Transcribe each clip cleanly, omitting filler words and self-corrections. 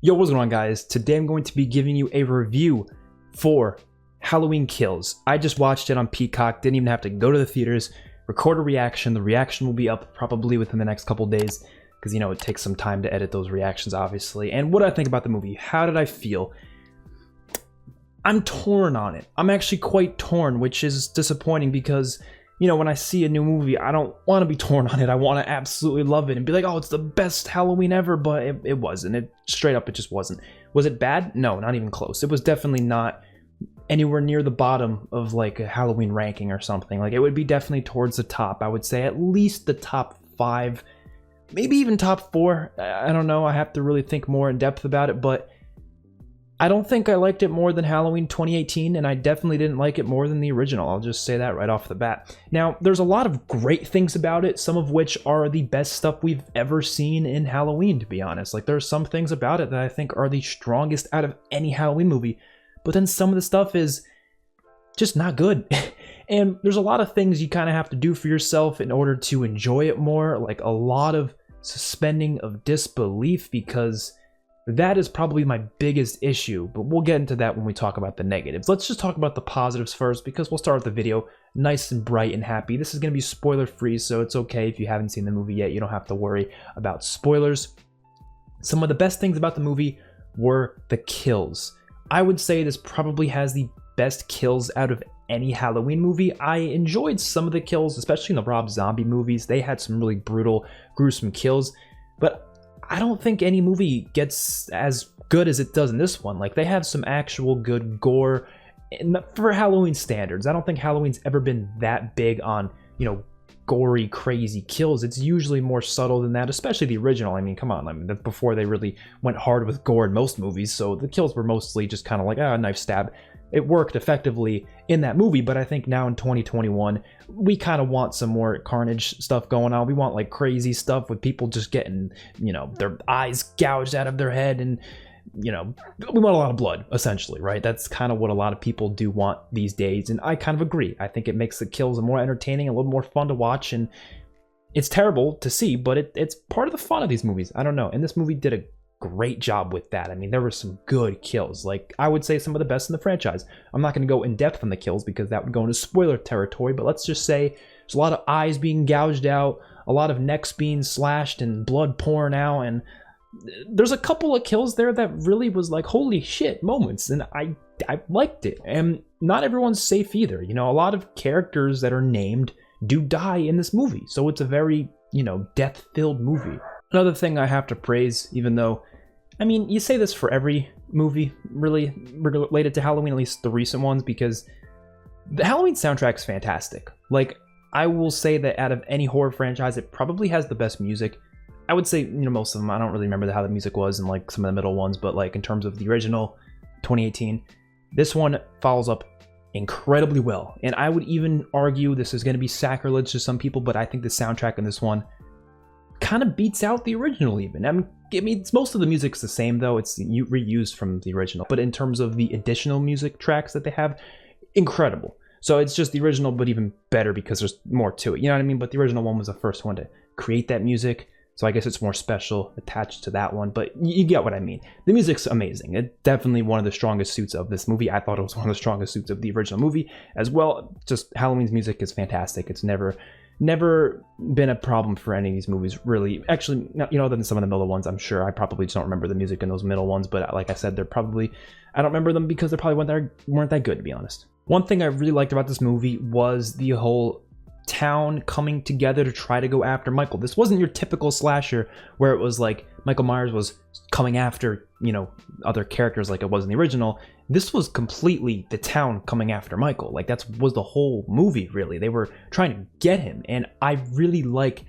Yo, what's going on, guys? Today I'm going to be giving you a review for Halloween Kills. I just watched it on Peacock, didn't even have to go to the theaters, record a reaction. The reaction will be up probably within the next couple days because, you know, it takes some time to edit those reactions, obviously. And what did I think about the movie? How did I feel? I'm torn on it. I'm actually quite torn, which is disappointing because, you know, when I see a new movie, I don't want to be torn on it. I want to absolutely love it and be like, oh, it's the best Halloween ever, but it wasn't. It straight up, it just wasn't. Was it bad? No, not even close. It was definitely not anywhere near the bottom of like a Halloween ranking or something. Like, it would be definitely towards the top. I would say at least the top 5, maybe even top 4. I don't know. I have to really think more in depth about it, but I don't think I liked it more than Halloween 2018, and I definitely didn't like it more than the original. I'll just say that right off the bat. Now, there's a lot of great things about it, some of which are the best stuff we've ever seen in Halloween, to be honest. Like, there's some things about it that I think are the strongest out of any Halloween movie, but then some of the stuff is just not good. And there's a lot of things you kind of have to do for yourself in order to enjoy it more, like a lot of suspending of disbelief, because that is probably my biggest issue, but we'll get into that when we talk about the negatives. Let's just talk about the positives first, because we'll start with the video nice and bright and happy. This is going to be spoiler free, so it's okay if you haven't seen the movie yet. You don't have to worry about spoilers. Some of the best things about the movie were the kills. I would say this probably has the best kills out of any Halloween movie. I enjoyed some of the kills, especially in the Rob Zombie movies. They had some really brutal, gruesome kills, but I don't think any movie gets as good as it does in this one. Like, they have some actual good gore for Halloween standards. I don't think Halloween's ever been that big on, you know, gory, crazy kills. It's usually more subtle than that, especially the original. I mean, come on, I mean, that's before they really went hard with gore in most movies, so the kills were mostly just kind of like, a knife stab. It worked effectively in that movie, but I think now in 2021, we kind of want some more carnage stuff going on. We want like crazy stuff with people just getting, you know, their eyes gouged out of their head, and, you know, we want a lot of blood, essentially, right? That's kind of what a lot of people do want these days, and I kind of agree. I think it makes the kills more entertaining, a little more fun to watch, and it's terrible to see, but it's part of the fun of these movies. I don't know, and this movie did a great job with that. I mean, there were some good kills. Like, I would say some of the best in the franchise. I'm not going to go in depth on the kills because that would go into spoiler territory, but let's just say there's a lot of eyes being gouged out, a lot of necks being slashed and blood pouring out, and there's a couple of kills there that really was like, holy shit moments, and I liked it. And not everyone's safe either. You know, a lot of characters that are named do die in this movie, so it's a very, you know, death-filled movie. Another thing I have to praise, even though, I mean, you say this for every movie really related to Halloween, at least the recent ones, because the Halloween soundtrack is fantastic. Like, I will say that out of any horror franchise, it probably has the best music. I would say, you know, most of them, I don't really remember how the music was in like some of the middle ones, but like in terms of the original 2018, this one follows up incredibly well. And I would even argue, this is going to be sacrilege to some people, but I think the soundtrack in this one kind of beats out the original even. I mean, it's, most of the music's the same though. It's reused from the original. But in terms of the additional music tracks that they have, incredible. So it's just the original, but even better because there's more to it. You know what I mean? But the original one was the first one to create that music. So I guess it's more special attached to that one. But you get what I mean. The music's amazing. It's definitely one of the strongest suits of this movie. I thought it was one of the strongest suits of the original movie as well. Just Halloween's music is fantastic. It's never been a problem for any of these movies, really. Actually, you know, other than some of the middle ones, I'm sure. I probably just don't remember the music in those middle ones, but like I said, they're probably, I don't remember them because they probably weren't that good, to be honest. One thing I really liked about this movie was the whole town coming together to try to go after Michael. This wasn't your typical slasher where it was like Michael Myers was coming after, you know, other characters like it was in the original. This was completely the town coming after Michael. Like, that was the whole movie, really. They were trying to get him, and I really like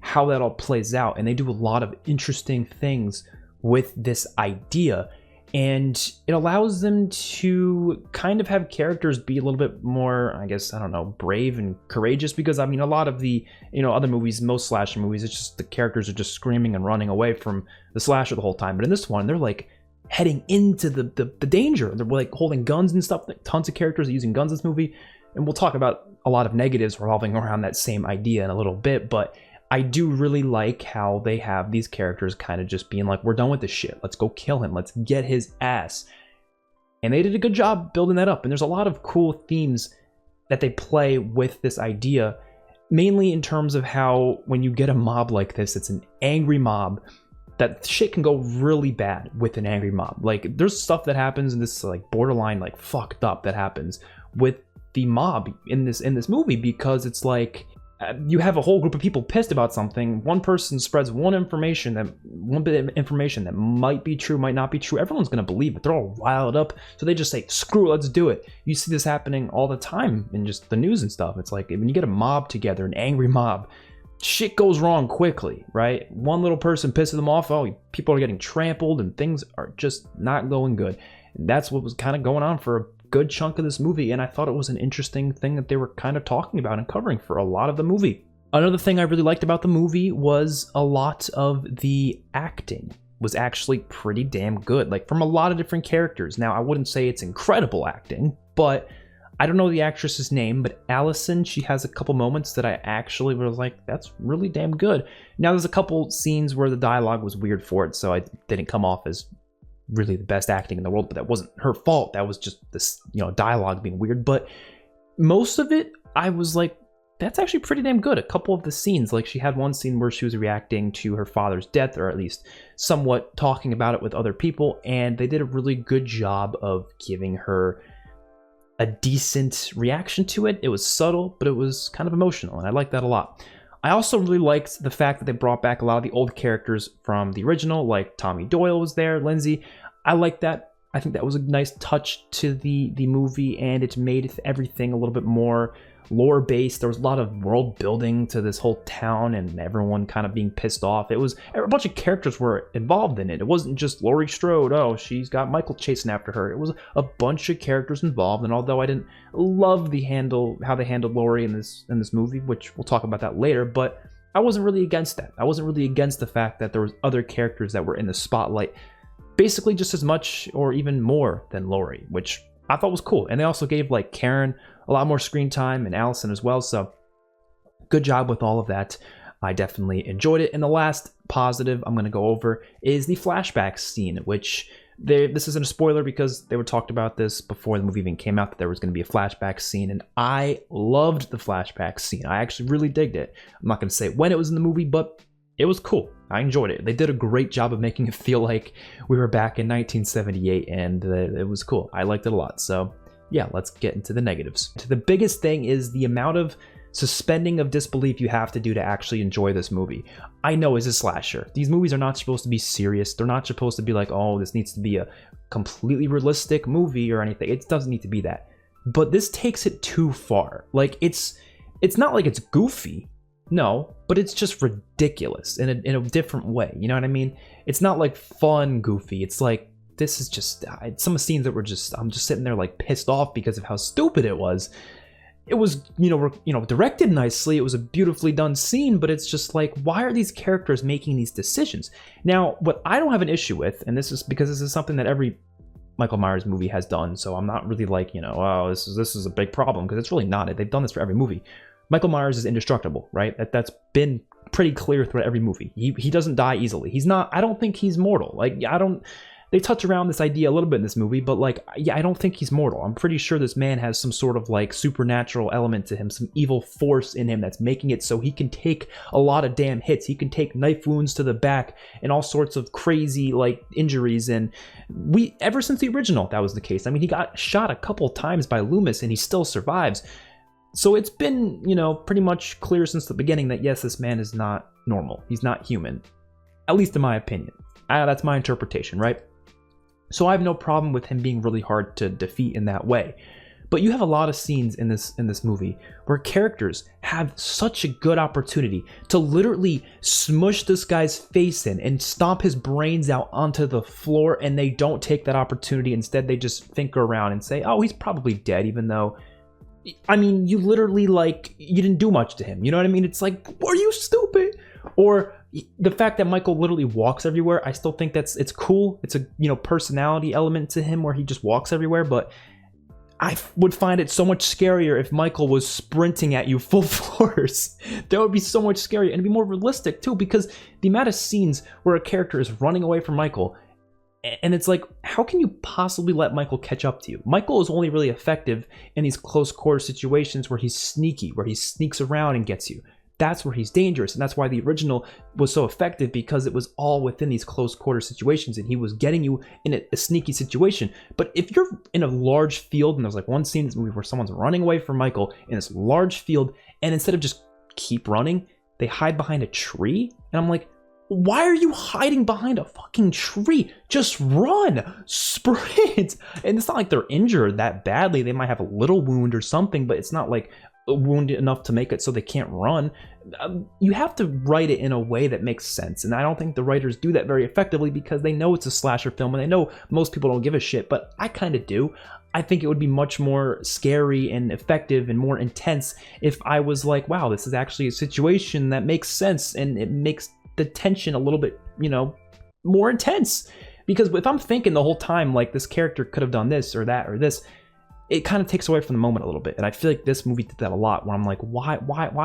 how that all plays out, and they do a lot of interesting things with this idea, and it allows them to kind of have characters be a little bit more, I guess, I don't know, brave and courageous, because I mean, a lot of the, you know, other movies, most slasher movies, it's just the characters are just screaming and running away from the slasher the whole time. But in this one, they're like heading into the danger. They're like holding guns and stuff. Like, tons of characters are using guns in this movie, and we'll talk about a lot of negatives revolving around that same idea in a little bit, but I do really like how they have these characters kind of just being like, we're done with this shit. Let's go kill him. Let's get his ass. And they did a good job building that up. And there's a lot of cool themes that they play with this idea, mainly in terms of how when you get a mob like this, it's an angry mob, that shit can go really bad with an angry mob. Like, there's stuff that happens in this like borderline like fucked up that happens with the mob in this movie, because it's like you have a whole group of people pissed about something. One person spreads one bit of information that might be true, might not be true. Everyone's gonna believe it. They're all riled up, so they just say, screw it, let's do it. You see this happening all the time in just the news and stuff. It's like when you get a mob together, an angry mob, shit goes wrong quickly, right? One little person pisses them off, oh, people are getting trampled and things are just not going good. And that's what was kind of going on for a good chunk of this movie, and I thought it was an interesting thing that they were kind of talking about and covering for a lot of the movie. Another thing I really liked about the movie was a lot of the acting was actually pretty damn good, like from a lot of different characters. Now, I wouldn't say it's incredible acting, but I don't know the actress's name, but Allison, she has a couple moments that I actually was like, that's really damn good. Now, there's a couple scenes where the dialogue was weird for it, so I didn't come off as really the best acting in the world, but that wasn't her fault. That was just this, dialogue being weird. But most of it, I was like, that's actually pretty damn good. A couple of the scenes, like she had one scene where she was reacting to her father's death, or at least somewhat talking about it with other people, and they did a really good job of giving her a decent reaction to it. It was subtle, but it was kind of emotional, and I liked that a lot. I also really liked the fact that they brought back a lot of the old characters from the original, like Tommy Doyle was there, Lindsay. I liked that. I think that was a nice touch to the movie, and it made everything a little bit more lore-based. There was a lot of world building to this whole town and everyone kind of being pissed off. It was a bunch of characters were involved in it. It wasn't just Laurie Strode, oh, she's got Michael chasing after her. It was a bunch of characters involved, and although I didn't love how they handled Laurie in this movie, which we'll talk about that later, but I wasn't really against that. I wasn't really against the fact that there was other characters that were in the spotlight, basically just as much or even more than Laurie, which I thought was cool. And they also gave like Karen a lot more screen time, and Allison as well, so good job with all of that. I definitely enjoyed it. And the last positive I'm going to go over is the flashback scene, which this isn't a spoiler because they were talked about this before the movie even came out, that there was going to be a flashback scene, and I loved the flashback scene. I actually really digged it. I'm not going to say when it was in the movie, but it was cool. I enjoyed it. They did a great job of making it feel like we were back in 1978, and it was cool. I liked it a lot. So yeah, let's get into the negatives. The biggest thing is the amount of suspending of disbelief you have to do to actually enjoy this movie. I know it's a slasher. These movies are not supposed to be serious. They're not supposed to be like, oh, this needs to be a completely realistic movie or anything. It doesn't need to be that. But this takes it too far. Like, it's not like it's goofy. No, but it's just ridiculous in a different way. You know what I mean? It's not like fun goofy. It's like, this is just some scenes that were just, I'm just sitting there like pissed off because of how stupid it was. It was, directed nicely. It was a beautifully done scene, but it's just like, why are these characters making these decisions? Now, what I don't have an issue with, and this is because this is something that every Michael Myers movie has done, so I'm not really like, oh, this is a big problem, because it's really not. They've done this for every movie. Michael Myers is indestructible, right? That's been pretty clear throughout every movie. He doesn't die easily. He's not, I don't think he's mortal. They touch around this idea a little bit in this movie, but I don't think he's mortal. I'm pretty sure this man has some sort of like supernatural element to him, some evil force in him that's making it so he can take a lot of damn hits. He can take knife wounds to the back and all sorts of crazy like injuries. And ever since the original, that was the case. I mean, he got shot a couple times by Loomis and he still survives. So it's been, pretty much clear since the beginning that yes, this man is not normal. He's not human, at least in my opinion. That's my interpretation, right? So I have no problem with him being really hard to defeat in that way. But you have a lot of scenes in this movie where characters have such a good opportunity to literally smush this guy's face in and stomp his brains out onto the floor, and they don't take that opportunity. Instead, they just think around and say, oh, he's probably dead, even though, I mean, you literally, you didn't do much to him. You know what I mean? It's like, are you stupid? Or the fact that Michael literally walks everywhere, I still think it's cool. It's a, personality element to him where he just walks everywhere, but I would find it so much scarier if Michael was sprinting at you full force. That would be so much scarier, and it'd be more realistic too, because the amount of scenes where a character is running away from Michael, and it's like, how can you possibly let Michael catch up to you? Michael is only really effective in these close quarter situations where he's sneaky, where he sneaks around and gets you. That's where he's dangerous, and that's why the original was so effective, because it was all within these close quarter situations and he was getting you in a sneaky situation. But if you're in a large field, and there's like one scene in this movie where someone's running away from Michael in this large field, and instead of just keep running, they hide behind a tree, and I'm like, why are you hiding behind a fucking tree? Just run, sprint. And it's not like they're injured that badly. They might have a little wound or something, but it's not like a wound enough to make it so they can't run. You have to write it in a way that makes sense, and I don't think the writers do that very effectively, because they know it's a slasher film and they know most people don't give a shit, but I kind of do. I think it would be much more scary and effective and more intense if I was like, wow, this is actually a situation that makes sense, and it makes the tension a little bit, you know, more intense. Because if I'm thinking the whole time like this character could have done this or that or this, it kind of takes away from the moment a little bit. And I feel like this movie did that a lot, where I'm like, why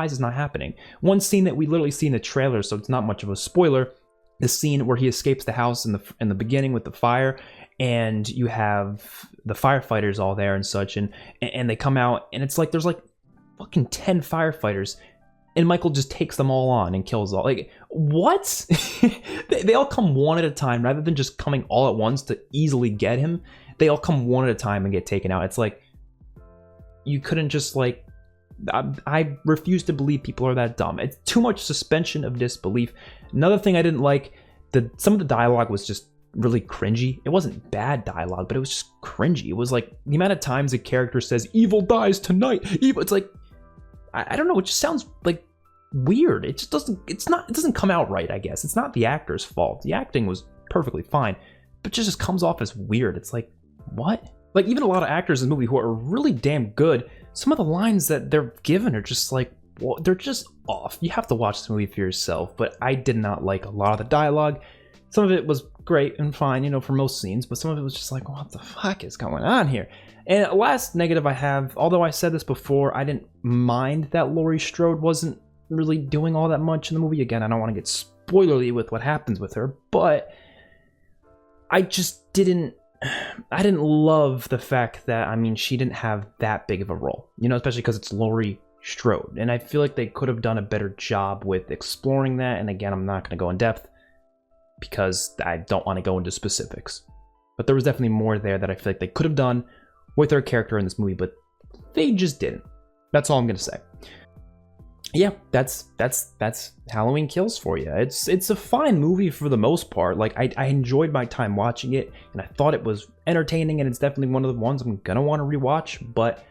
is this not happening? One scene that we literally see in the trailer, so it's not much of a spoiler, the scene where he escapes the house in the beginning with the fire, and you have the firefighters all there and such, and they come out, and it's like there's like fucking 10 firefighters, and Michael just takes them all on and kills all. Like, what? They all come one at a time, rather than just coming all at once to easily get him. They all come one at a time and get taken out. It's like, you couldn't just like, I refuse to believe people are that dumb. It's too much suspension of disbelief. Another thing I didn't like, some of the dialogue was just really cringy. It wasn't bad dialogue, but it was just cringy. It was like the amount of times a character says, "Evil dies tonight." Evil. It's like, I don't know. It just sounds like weird. It just doesn't. It doesn't come out right. I guess it's not the actor's fault. The acting was perfectly fine, but it just comes off as weird. It's like, what? Like, even a lot of actors in the movie who are really damn good, some of the lines that they're given are just like, well, they're just off. You have to watch this movie for yourself, but I did not like a lot of the dialogue. Some of it was great and fine, you know, for most scenes, but some of it was just like, what the fuck is going on here? And last negative I have, although I said this before, I didn't mind that Laurie Strode wasn't really doing all that much in the movie. Again, I don't want to get spoilerly with what happens with her, but I just didn't love the fact that, I mean, she didn't have that big of a role, you know, especially because it's Laurie Strode. And I feel like they could have done a better job with exploring that. And again, I'm not going to go in depth because I don't want to go into specifics. But there was definitely more there that I feel like they could have done with her character in this movie, but they just didn't. That's all I'm going to say. Yeah, that's Halloween Kills for you. It's a fine movie for the most part. Like, I enjoyed my time watching it, and I thought it was entertaining, and it's definitely one of the ones I'm gonna want to rewatch. But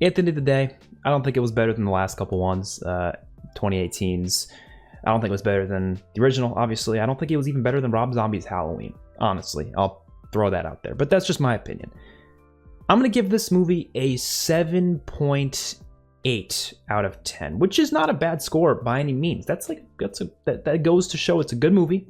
at the end of the day, I don't think it was better than the last couple ones, 2018's. I don't think it was better than the original, obviously. I don't think it was even better than Rob Zombie's Halloween, honestly. I'll throw that out there, but that's just my opinion. I'm gonna give this movie a 7.8 out of 10, which is not a bad score by any means. That goes to show it's a good movie.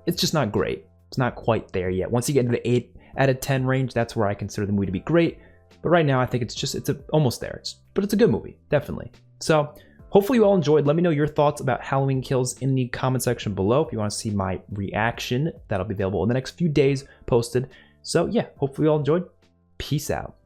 It's just not great. It's not quite there yet. Once you get into the 8 out of 10 range, that's where I consider the movie to be great. But right now, I think it's almost there. But it's a good movie, definitely. So hopefully you all enjoyed. Let me know your thoughts about Halloween Kills in the comment section below. If you want to see my reaction, that'll be available in the next few days posted. So yeah, hopefully you all enjoyed. Peace out.